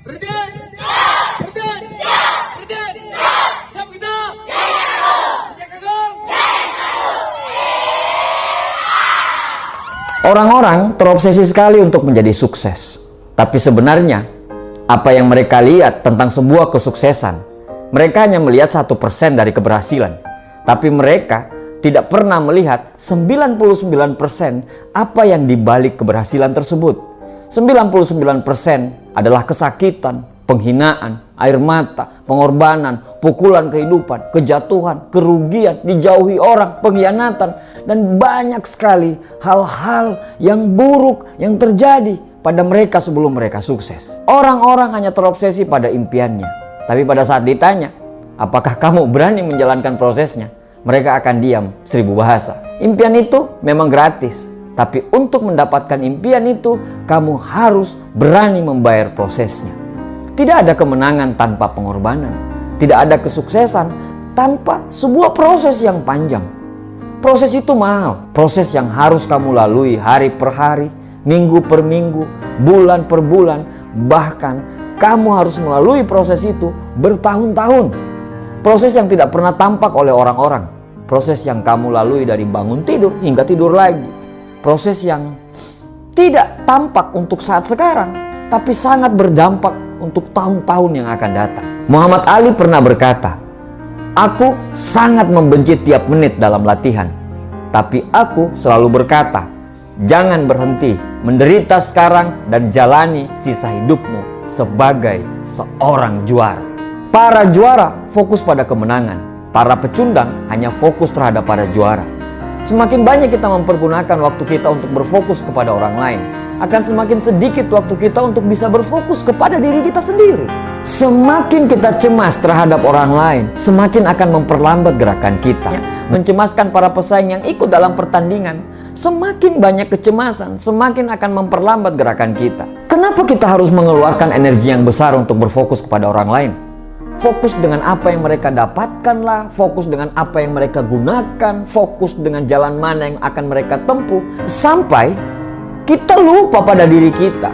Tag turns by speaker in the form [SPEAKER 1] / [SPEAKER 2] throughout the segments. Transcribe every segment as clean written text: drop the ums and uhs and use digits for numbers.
[SPEAKER 1] Berhenti! Berhenti! Berhenti! Siap kita! Sejak Agung!
[SPEAKER 2] Orang-orang terobsesi sekali untuk menjadi sukses. Tapi sebenarnya, apa yang mereka lihat tentang sebuah kesuksesan, mereka hanya melihat 1% dari keberhasilan. Tapi mereka tidak pernah melihat 99% apa yang dibalik keberhasilan tersebut. 99% adalah kesakitan, penghinaan, air mata, pengorbanan, pukulan kehidupan, kejatuhan, kerugian, dijauhi orang, pengkhianatan, dan banyak sekali hal-hal yang buruk yang terjadi pada mereka sebelum mereka sukses. Orang-orang hanya terobsesi pada impiannya, tapi pada saat ditanya, apakah kamu berani menjalankan prosesnya? Mereka akan diam 1000 bahasa. Impian itu memang gratis, tapi untuk mendapatkan impian itu, kamu harus berani membayar prosesnya. Tidak ada kemenangan tanpa pengorbanan. Tidak ada kesuksesan tanpa sebuah proses yang panjang. Proses itu mahal. Proses yang harus kamu lalui hari per hari, minggu per minggu, bulan per bulan. Bahkan kamu harus melalui proses itu bertahun-tahun. Proses yang tidak pernah tampak oleh orang-orang. Proses yang kamu lalui dari bangun tidur hingga tidur lagi. Proses yang tidak tampak untuk saat sekarang, tapi sangat berdampak untuk tahun-tahun yang akan datang. Muhammad Ali pernah berkata, "Aku sangat membenci tiap menit dalam latihan, tapi aku selalu berkata, jangan berhenti menderita sekarang dan jalani sisa hidupmu sebagai seorang juara." Para juara fokus pada kemenangan. Para pecundang hanya fokus terhadap para juara. Semakin banyak kita mempergunakan waktu kita untuk berfokus kepada orang lain, akan semakin sedikit waktu kita untuk bisa berfokus kepada diri kita sendiri. Semakin kita cemas terhadap orang lain, semakin akan memperlambat gerakan kita. Mencemaskan para pesaing yang ikut dalam pertandingan, semakin banyak kecemasan, semakin akan memperlambat gerakan kita. Kenapa kita harus mengeluarkan energi yang besar untuk berfokus kepada orang lain? Fokus dengan apa yang mereka dapatkanlah, fokus dengan apa yang mereka gunakan, fokus dengan jalan mana yang akan mereka tempuh, sampai kita lupa pada diri kita.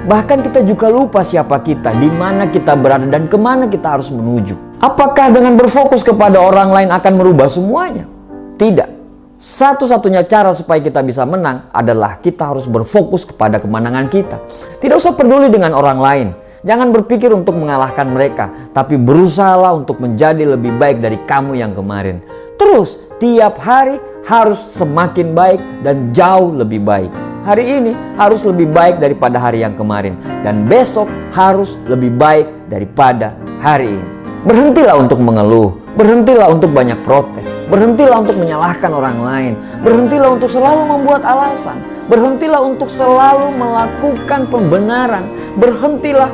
[SPEAKER 2] Bahkan kita juga lupa siapa kita, di mana kita berada, dan kemana kita harus menuju. Apakah dengan berfokus kepada orang lain akan merubah semuanya? Tidak. Satu-satunya cara supaya kita bisa menang adalah kita harus berfokus kepada kemenangan kita. Tidak usah peduli dengan orang lain. Jangan berpikir untuk mengalahkan mereka, tapi berusahalah untuk menjadi lebih baik dari kamu yang kemarin. Terus, tiap hari harus semakin baik dan jauh lebih baik. Hari ini harus lebih baik daripada hari yang kemarin, dan besok harus lebih baik daripada hari ini. Berhentilah untuk mengeluh, berhentilah untuk banyak protes, berhentilah untuk menyalahkan orang lain, berhentilah untuk selalu membuat alasan, berhentilah untuk selalu melakukan pembenaran, berhentilah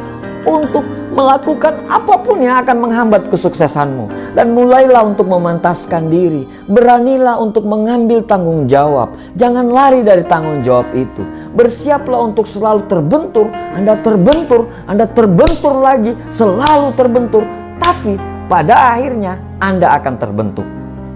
[SPEAKER 2] untuk melakukan apapun yang akan menghambat kesuksesanmu, dan mulailah untuk memantaskan diri. Beranilah untuk mengambil tanggung jawab. Jangan lari dari tanggung jawab itu. Bersiaplah untuk selalu terbentur. Anda terbentur lagi, selalu terbentur, tapi pada akhirnya Anda akan terbentuk.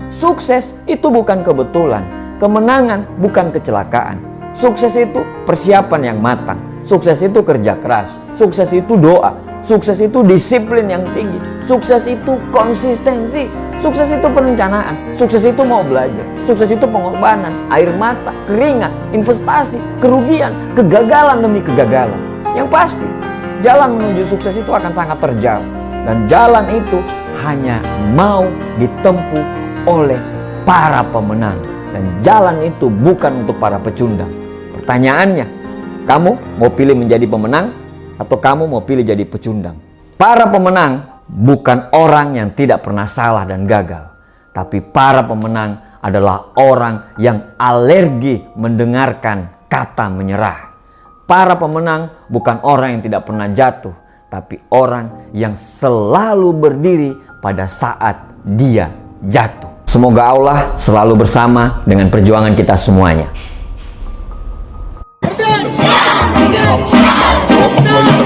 [SPEAKER 2] Sukses itu bukan kebetulan. Kemenangan bukan kecelakaan. Sukses itu persiapan yang matang. Sukses itu kerja keras. Sukses itu doa. Sukses itu disiplin yang tinggi. Sukses itu konsistensi. Sukses itu perencanaan. Sukses itu mau belajar. Sukses itu pengorbanan, air mata, keringat, investasi, kerugian, kegagalan demi kegagalan. Yang pasti, jalan menuju sukses itu akan sangat terjal. Dan jalan itu hanya mau ditempuh oleh para pemenang. Dan jalan itu bukan untuk para pecundang. Pertanyaannya, kamu mau pilih menjadi pemenang atau kamu mau pilih jadi pecundang? Para pemenang bukan orang yang tidak pernah salah dan gagal, tapi para pemenang adalah orang yang alergi mendengarkan kata menyerah. Para pemenang bukan orang yang tidak pernah jatuh, tapi orang yang selalu berdiri pada saat dia jatuh. Semoga Allah selalu bersama dengan perjuangan kita semuanya.
[SPEAKER 1] Berhenti! Berhenti! Siap kita!